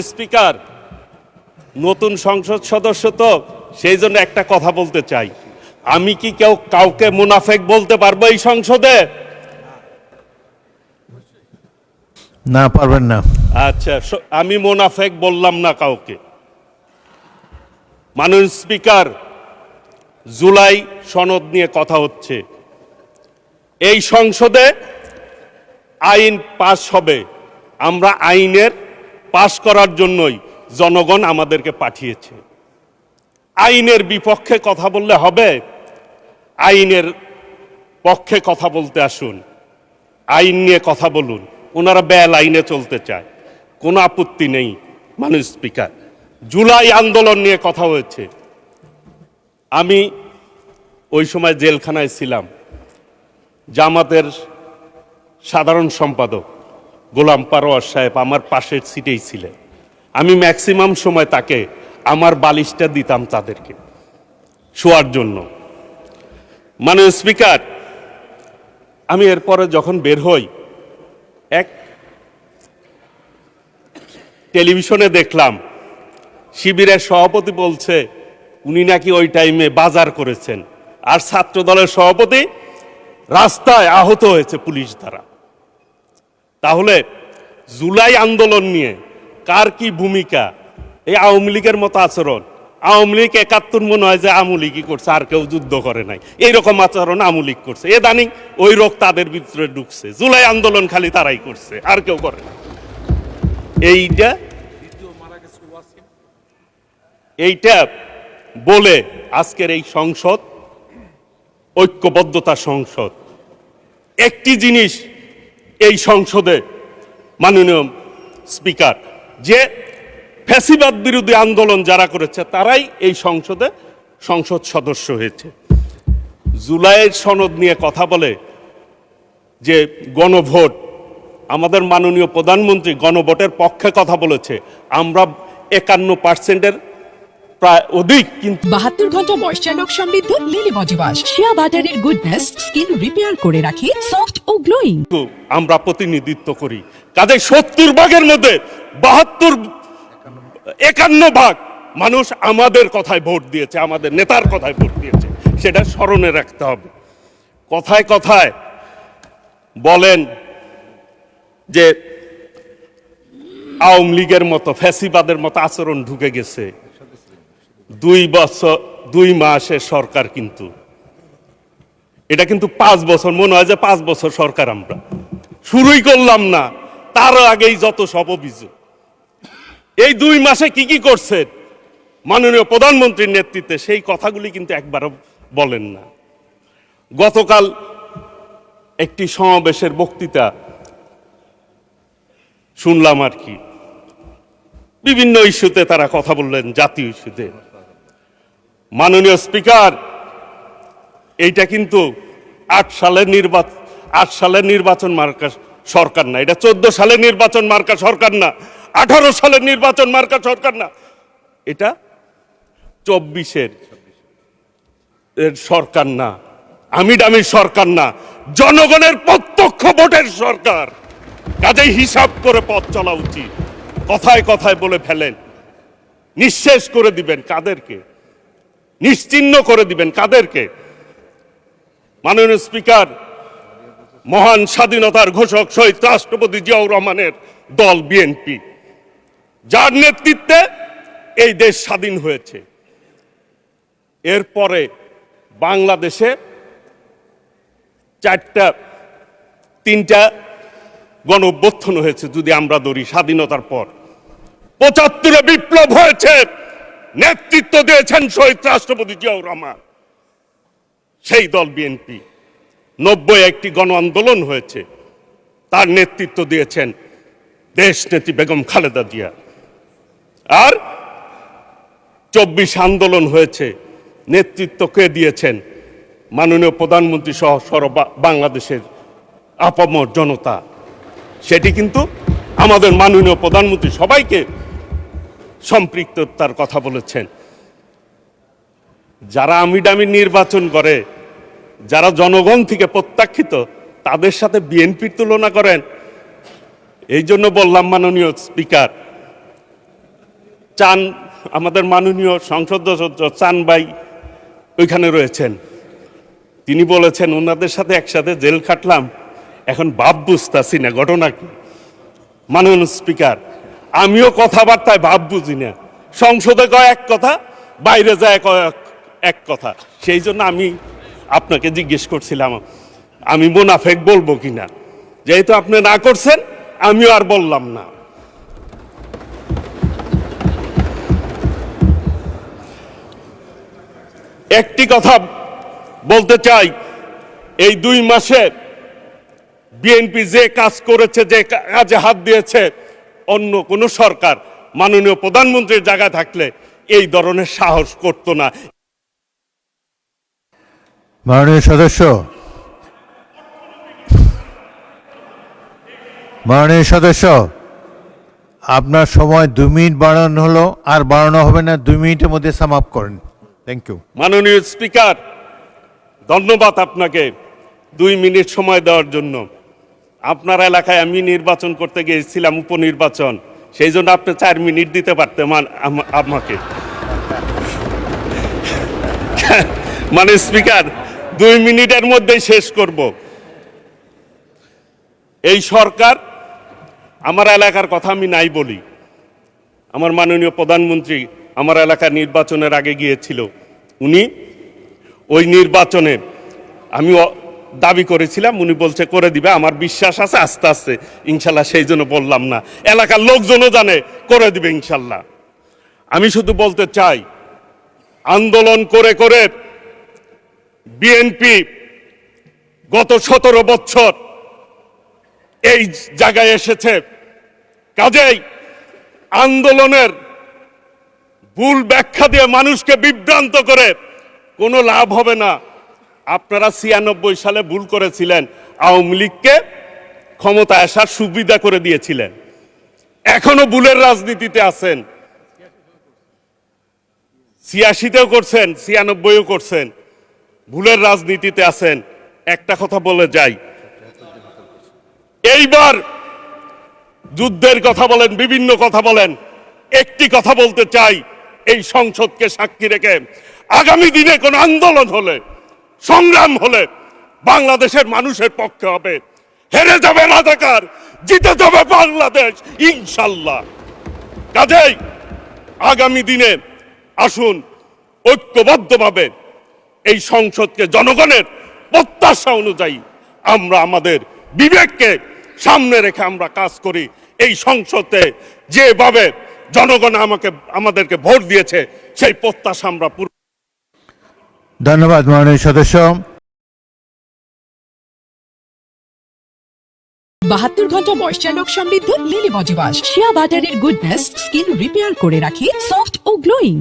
Speaker, নতুন সংসদ সদস্য তো সেই জন্য একটা কথা বলতে চাই। আমি কি কাউকে মুনাফেক বলতে পারবো এই সংসদে? না, পারবেন না। আচ্ছা, আমি মুনাফেক বললাম না কাউকে। মাননীয় স্পিকার, জুলাই সনদ নিয়ে কথা হচ্ছে। এই সংসদে আইন পাস হবে। আমরা আইনের পাশ করার জন্যই জনগণ আমাদেরকে পাঠিয়েছে। আইনের বিপক্ষে কথা বললে হবে? আইনের পক্ষে কথা বলতে আসুন, আইন নিয়ে কথা বলুন। ওনারা বেআইনে চলতে চায়, কোনো আপত্তি নেই। মাননীয় স্পিকার, জুলাই আন্দোলন নিয়ে কথা হয়েছে। আমি ওই সময় জেলখানায় ছিলাম। জামাতের সাধারণ সম্পাদক গোলাম পারোয়ার সাহেব আমার পাশের সিটেই ছিলেন। আমি ম্যাক্সিমাম সময় তাকে আমার বালিশটা দিতাম তাদেরকে শোয়ার জন্য। মাননীয় স্পিকার, আমি এরপরে যখন বের হই, এক টেলিভিশনে দেখলাম শিবিরের সভাপতি বলছে উনি নাকি ওই টাইমে বাজার করেছেন, আর ছাত্র দলের সভাপতি রাস্তায় আহত হয়েছে পুলিশ দ্বারা। তাহলে জুলাই আন্দোলন নিয়ে কার কি ভূমিকা? এই আওয়ামী লীগের মতো আচরণ। আওয়ামী লীগ 71 মনে হয় যে আওয়ামী লীগই করছে, আর কেউ যুদ্ধ করে নাই। এইরকম আচরণ আওয়ামী লীগ করছে। দানি ওই রোগ তাদের ভিতরে ঢুকছে। জুলাই আন্দোলন খালি তারাই করছে, আর কেউ করে না। এইটা বলে আজকের এই সংসদ ঐক্যবদ্ধতা সংসদ। একটি জিনিস এই সংসদে মাননীয় স্পিকার, যে ফ্যাসিবাদ বিরোধী আন্দোলন যারা করেছে তারাই এই সংসদ সদস্য হয়েছে। জুলাইয়ের সনদ নিয়ে কথা বলে যে গণভোট, আমাদের মাননীয় প্রধানমন্ত্রী গণভোটের পক্ষে কথা বলেছে। আমরা 51%-এর প্রায় অধিক, কিন্তু 72 ঘন্টা ময়েশ্চার লক সমৃদ্ধ লিলি বডি ওয়াশ শিয়া বাটারের গুডনেস স্কিন রিপেয়ার করে রাখে সফট ও গ্লোয়িং। আমরা প্রতিনিধিত্ব করি। কাজে 70 ভাগের মধ্যে 51 ভাগ মানুষ আমাদের কথায় ভোট দিয়েছে, আমাদের নেতার কথায় ভোট দিয়েছে। সেটা স্মরণে রাখতে হবে। কথায় কথায় বলেন যে আওয়ামী লীগের মতো ফ্যাসিবাদের মতো আচরণ ঢুকে গেছে। 2 মাসের সরকার, কিন্তু এটা কিন্তু 5 বছর, মনে হয় যে 5 বছর সরকার আমরা শুরুই করলাম না, তার আগেই যত সব অভিযোগ। এই 2 মাসে কি কি করছেন মাননীয় প্রধানমন্ত্রীর নেতৃত্বে, সেই কথাগুলি কিন্তু একবারও বলেন না। গতকাল একটি সমাবেশের বক্তৃতা শুনলাম আর কি, বিভিন্ন ইস্যুতে তারা কথা বললেন, জাতীয় ইস্যুতে। মাননীয় স্পিকার, এইটা কিন্তু 8 সালের নির্বাচন মার্কা সরকার না, এটা 14 সালের নির্বাচন মার্কা সরকার না, 18 সালের নির্বাচন মার্কা সরকার না, এটা 24-এর সরকার না, আমিডামির সরকার না, জনগণের প্রত্যক্ষ ভোটের সরকার। কাজেই হিসাব করে পথ চলা উচিত। কথায় কথায় বলে ফেলেন, নিঃশেষ করে দিবেন কাদেরকে? নিশ্চিহ্ন করে দিবেন কাদেরকে? মাননীয় স্পিকার, মহান স্বাধীনতার ঘোষক শহীদ রাষ্ট্রপতি জিয়াউর রহমানের দল বিএনপি, যার নেতৃত্বে এই দেশ স্বাধীন হয়েছে, এরপরে বাংলাদেশে 3টা গণঅভ্যুত্থান হয়েছে যদি আমরা ধরি স্বাধীনতার পর। 75-এ বিপ্লব হয়েছে, নেতৃত্ব দিয়েছেন শহীদ রাষ্ট্রপতি জিয়াউর রহমান, সেই দল বিএনপি। 90-এ একটি গণ আন্দোলন হয়েছে, তার নেতৃত্ব দিয়েছেন দেশনেত্রী বেগম খালেদা জিয়া। আর 24 আন্দোলন হয়েছে, নেতৃত্ব কে দিয়েছেন? মাননীয় প্রধানমন্ত্রী সহ বাংলাদেশের আপামর জনতা। সেটি কিন্তু আমাদের মাননীয় প্রধানমন্ত্রী সবাইকে সম্পৃক্ততার কথা বলেছেন। যারা আমিডামি নির্বাচন করে, যারা জনগণ থেকে প্রত্যাখ্যিত, তাদের সাথে বিএনপির তুলনা করেন। এই জন্য বললাম মাননীয় স্পিকার, চান আমাদের মাননীয় সংসদ সদস্য চান ভাই ওইখানে রয়েছেন, তিনি বলেছেন ওনাদের সাথে একসাথে জেল খাটলাম, এখন ভাব বুঝতেছি না ঘটনা কি। মাননীয় স্পিকার, আমিও কথাবার্তায় ভাব বুঝি না, সংসদে কয় এক কথা, বাইরে যায় কয় এক কথা। সেই জন্য আমি আপনাকে জিজ্ঞেস করছিলাম আমি মুনাফেক বলবো কিনা, যেহেতু আপনি না করছেন আমিও আর বললাম না। একটি কথা বলতে চাই, এই 2 মাসে বিএনপি যে কাজ করেছে, যে কাজে হাত দিয়েছে, অন্য কোন সরকার মাননীয় প্রধানমন্ত্রীর জায়গায় থাকলে এই ধরনের সাহস করত না। মাননীয় সদস্য, মাননীয় সদস্য, আপনার সময় 2 মিনিট বাড়ানো হলো, আর বাড়ানো হবে না, 2 মিনিটের মধ্যে সাম আপ করেন। Thank you. মাননীয় স্পিকার, ধন্যবাদ আপনাকে 2 মিনিট সময় দেওয়ার জন্য। আপনার এলাকায় আমি নির্বাচন করতে গিয়েছিলাম, উপনির্বাচন, সেই জন্য আপনি 4 মিনিট দিতে পারতেন আমাকে। মানে স্পিকার, 2 মিনিটের মধ্যেই শেষ করব। এই সরকার, আমার এলাকার কথা আমি নাই বলি, আমার মাননীয় প্রধানমন্ত্রী আমার এলাকার নির্বাচনের আগে গিয়েছিল, উনি ওই নির্বাচনে আমি দাবি করেছিলাম, উনি বলছে করে দিবে, আমার বিশ্বাস আছে আস্তে আস্তে ইনশাল্লাহ, সেই জন্য বললাম না, এলাকার লোকজনও জানে করে দিবে ইনশাল্লাহ। আমি শুধু বলতে চাই, আন্দোলন করে করে বিএনপি গত 17 বছর এই জায়গায় এসেছে, কাজেই আন্দোলনের ভুল ব্যাখ্যা দিয়ে মানুষকে বিভ্রান্ত করে কোনো লাভ হবে না। আপনারা 96 সালে ভুল করেছিলেন, আওয়ামী লীগকে ক্ষমতায় আসার সুবিধা করে দিয়েছিলেন, এখনো ভুলের রাজনীতিতে আছেন। 86তেও করছেন, 96ও করছেন, ভুলের রাজনীতিতে আছেন। একটা কথা বলে যাই, এইবার যুদ্ধের কথা বলেন, বিভিন্ন কথা বলেন, একটি কথা বলতে চাই, এই সংসদকে সাক্ষী রেখে আগামী দিনে কোন আন্দোলন হলে, সংগ্রাম হলে বাংলাদেশের মানুষের পক্ষে হবে। হেরে যাবে রাজাকার, জিতে যাবে বাংলাদেশ ইনশাল্লাহ। কাজেই আগামী দিনে আসুন ঐক্যবদ্ধভাবে এই সংসদকে জনগণের প্রত্যাশা অনুযায়ী আমরা আমাদের বিবেককে সামনে রেখে আমরা কাজ করি। এই সংসদে যেভাবে জনগণ আমাদেরকে ভোট দিয়েছে, সেই প্রত্যাশা আমরা পূরণ। ধন্যবাদ মাননীয় সদস্য। 72 ঘন্টা ময়েশ্চার লক সমৃদ্ধ লিলি বডি ওয়াশ, শিয়া বাটারের গুডনেস স্কিন রিপেয়ার করে রাখে সফট ও গ্লোয়িং।